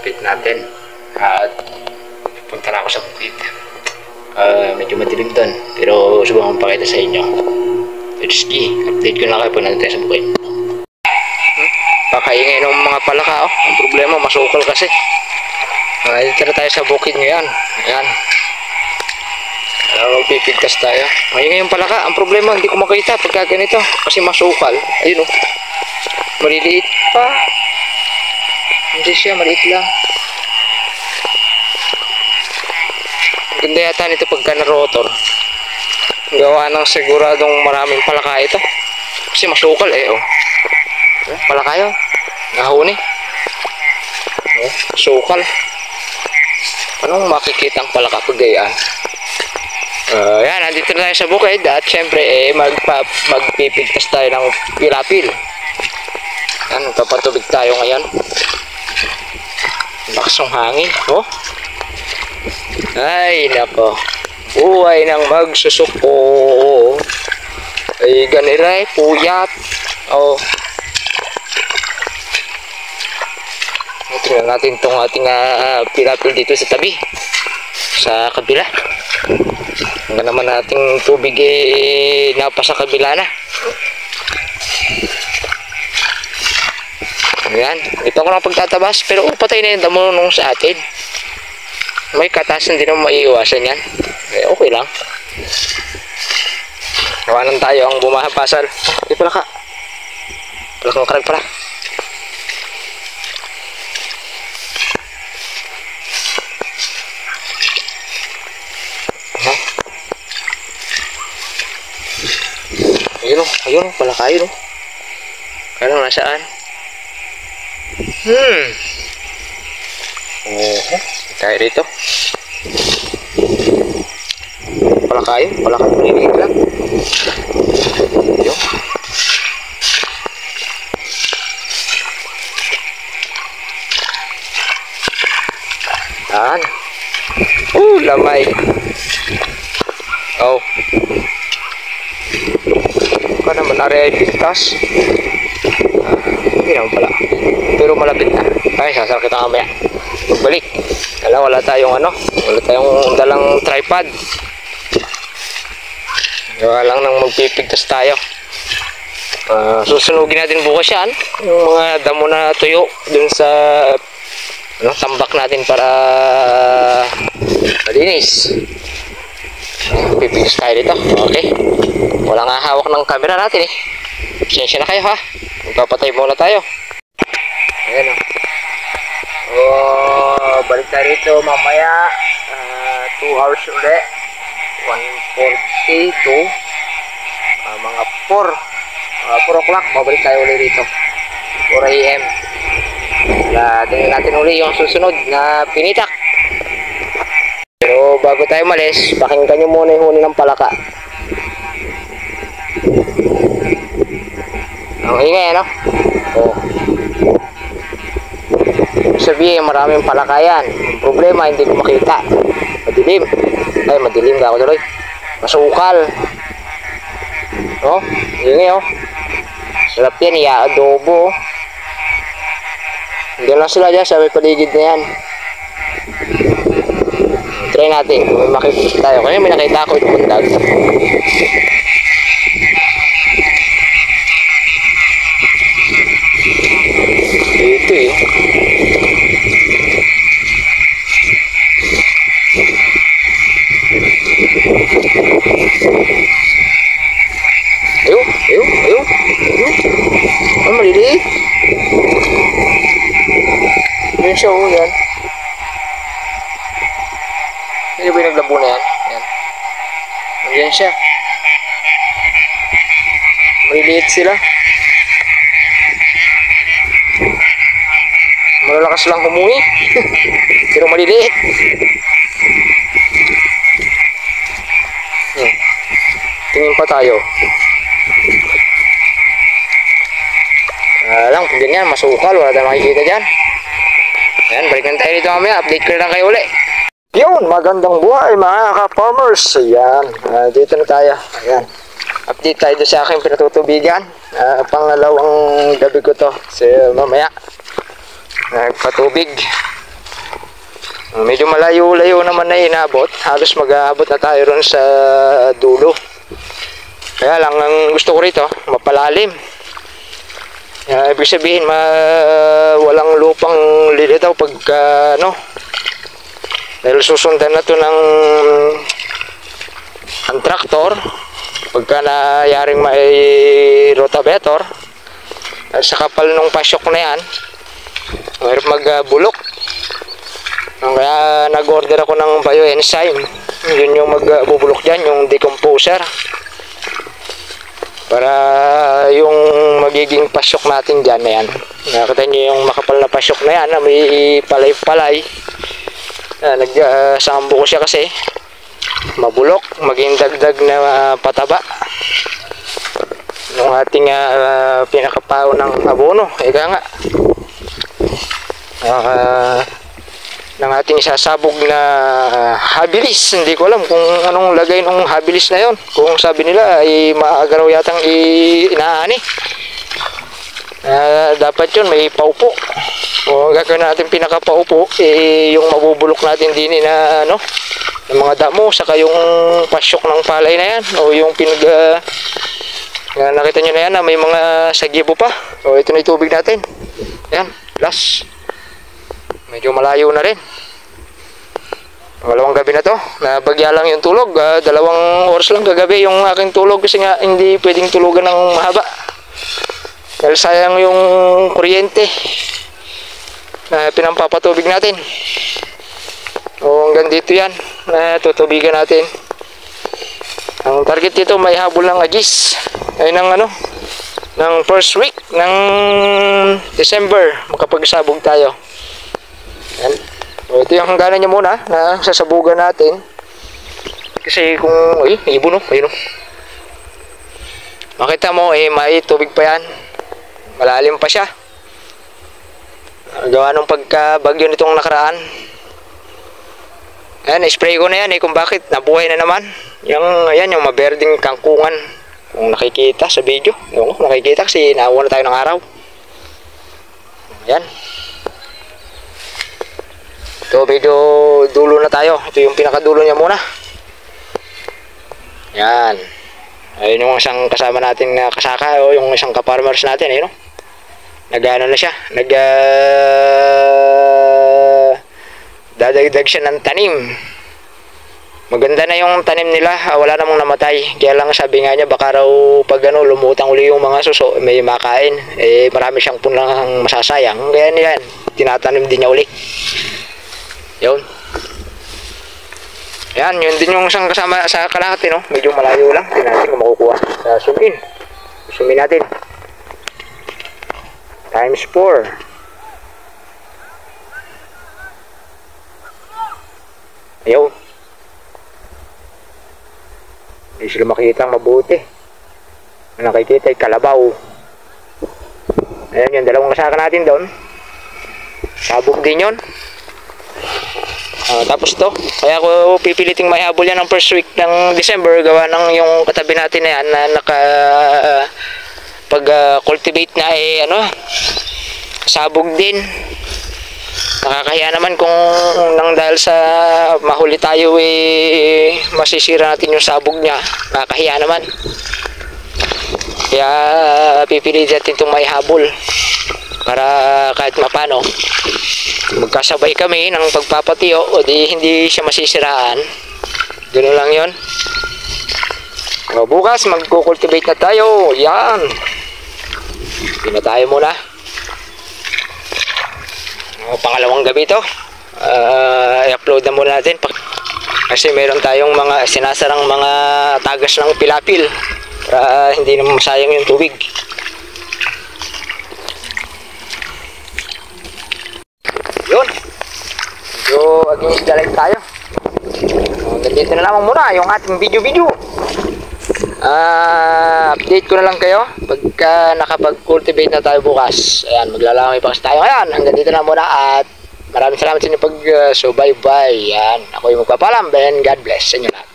lapit natin. At punta na ako sa bukid. Medyo madilim doon, pero subukan pakita sa inyo. Let's see, update ko na kayo pag nandito sa bukid. Pakaingay ng mga palaka, oh. Ang problema, masukal kasi. Dito na tayo sa bukid ngayon. Ayan. Magpipigtas tayo. Maingay yung palaka. Ang problema, hindi ko makita pagka ganito. Kasi masukal. Ayun, oh. Maliliit pa. Hindi siya, maliit lang. Ganda yata nito pagka na-rotor. Gawa ng siguradong maraming palaka ito. Kasi masukal eh, oh. Palaka yun. Nahuni. Oh, masukal. Anong makikita ang palaka pag gayaan? Yan, nandito na tayo sa bukid. At syempre, magpipigtas tayo ng pilapil. Yan, magpapatubig tayo ngayon. Lakas ng hangin, oh. Ay, nako. Buhay ng magsusuko. Ay, ganiray, puyat. Oh. Tingnan natin itong ating pilapil dito sa tabi. Sa kabila. Hanggang naman nating tubig napasa kabila na. Ayan. Ito ako lang pagtatabas. Pero patay na yung damo nung sa atin. May katasan din naman maiiwasan yan. Okay lang. Kawanan tayo ang bumahapasal. Di pala ka. Pala kang karag pala. Ayun, pala kayo, no? Kaya nasaan? Tayo rito. Pala kayo, maliliit lang. Ayun. Yan. Lamay. Oh. Ka naman area pintas. Hindi naman pala. Pero malapit na. Ay, sasal kita mamaya. Magbalik. Wala tayong wala tayong dalang tripod. Gawa lang nang magpipigtas tayo. Susunugin natin bukas yan. Yung mga damo na tuyo dun sa tambak natin para malinis. Pipigtas tayo dito. Okay. Wala nga hawak ng camera natin eh. Pasensya na kayo ha. Magpapatay muna tayo. Ayan o. Balik tayo rito mamaya. 2 hours ulit. 1:42. Mga 4 o'clock. Mabalik tayo ulit rito. 4 AM. Tingnan natin ulit yung susunod na pinitak. Pero bago tayo malis, pakinggan nyo muna yung huni ng palaka. Ang ingay, ano? Oh. Sabihin, maraming palakayan. Ang problema, hindi ko makita. Madilim. Ay, madilim ka ako tuloy. Masukal. Oh, ingay, oh. Sarap yan, i-adobo. Diyan lang sila dyan sa may paligid na yan. Try natin kung may makikita tayo. Kaya may nakita ako itong bundag. Dito eh. Ayun. Ang maliliit. Yun siya, oh, yan. Hindi ba yung naglabo na yan? Yan. Yan siya. Maliliit sila. Malalakas lang humuwi. Pero maliliit. Tingin pa tayo. Lang, pag ganyan, masukal. Wala tayong makikita dyan. Ayan, balikan tayo dito mamaya. Update ko na kayo ulit. Yun, magandang buhay mga ka-farmers. Ayan, dito na tayo. Ayan, update tayo sa aking pinatutubigan. Pangalawang gabi ko to. So, mamaya, nagpatubig. Medyo malayo-layo naman na inabot. Halos mag-aabot na tayo ron sa dulo. Kaya lang, ang gusto ko rito, mapalalim. Ibig sabihin, walang lupang lilitaw pagka, dahil susundan na to ng ang traktor. Pagka nayaring may rotavator, sa kapal ng pasyok na yan, mahirap magbulok. Kaya nag-order ako ng bioenzyme. Yun yung magbubulok dyan, yung decomposer. Para yung magiging pasyok natin dyan na yan. Nakita nyo yung makapal na pasyok na yan, na may palay-palay. Nagsambo ko siya kasi mabulok, maging dagdag na pataba ng ating pinakapao ng abono. Ika nga ng ating isasabog na habilis. Hindi ko alam kung anong lagay ng habilis na yon. Kung sabi nila ay maaga raw yatang inaani. Dapat yun may paupo. O gagawin natin pinakapaupo, yung mabubulok natin din na ng mga damo, saka yung pasyok ng palay na yan, o yung nakita nyo na yan na may mga sagibo pa. O ito na yung tubig natin. Yan, last. Medyo malayo na rin. Pangalawang gabi na to. Nabagya lang yung tulog. 2 oras lang kagabi yung aking tulog kasi nga hindi pwedeng tulugan ng mahaba. Dahil sayang yung kuryente na pinampapatubig natin. O hanggang dito yan. Tutubigan natin. Ang target dito may habol ng agis. Ay ng first week ng December. Makapagsabog tayo. Yan. So, ito yung hangganan niya muna na sasabugan natin. Kasi kung ibon ayun makita mo may tubig pa yan. Malalim pa siya. Gawa nung pagka-bagyo nitong nakaraan. Ayan, spray ko na yan kung bakit nabuhay na naman. Ayan yung maberding kangkungan. Kung nakikita sa video. Nakikita kasi naawa na tayo ng araw. Ayan. Ito, medyo dulo na tayo. Ito yung pinakadulo niya muna. Yan. Ayun yung isang kasama natin na kasaka. O yung isang ka-farmers natin. Ayun nag-ano na siya. Dadagdag siya ng tanim. Maganda na yung tanim nila. Wala namang namatay. Kaya lang sabi nga niya baka raw pag lumutang uli yung mga suso, may makain. Marami siyang punlang masasayang. Kaya niyan, tinatanim din niya uli. Yun. Yan, yun din yung isang kasama sa kalahati, medyo malayo lang. Hindi natin kung makukuha. Zoom in. Zoom in natin. Times 4. Ayun. Hindi sila makikita mabuti. Ang nakikita ay kalabaw. Ayan yung dalawang kasaka natin doon. Sabog din yun. Tapos to, kaya ako pipiliting maihabol yan ng first week ng December. Gawa ng yung katabi natin na yan na pag-cultivate na sabog din. Nakakahiya naman kung dahil sa mahuli tayo masisira natin yung sabog niya. Nakakahiya naman. Kaya pipilitin natin itong maihabol para kahit mapano magkasabay kami ng pagpapatiyo o di hindi siya masisiraan. Ganoon lang yon. Bukas magkukultivate na tayo. Yan. Hindi na tayo muna. Pangalawang gabi to. I-upload na muna natin kasi meron tayong mga sinasarang mga tagas ng pilapil para hindi na masayang yung tubig. Yun. Medyo against the light tayo. Ganito na lamang muna yung ating video. Update ko na lang kayo pagka nakapag-cultivate na tayo bukas. Ayan, maglalamay pa kasi tayo ngayon. Hanggang dito na muna at maraming salamat sa inyo pag-subaybay. Yan, ako yung magpapalam and God bless sa inyo lahat.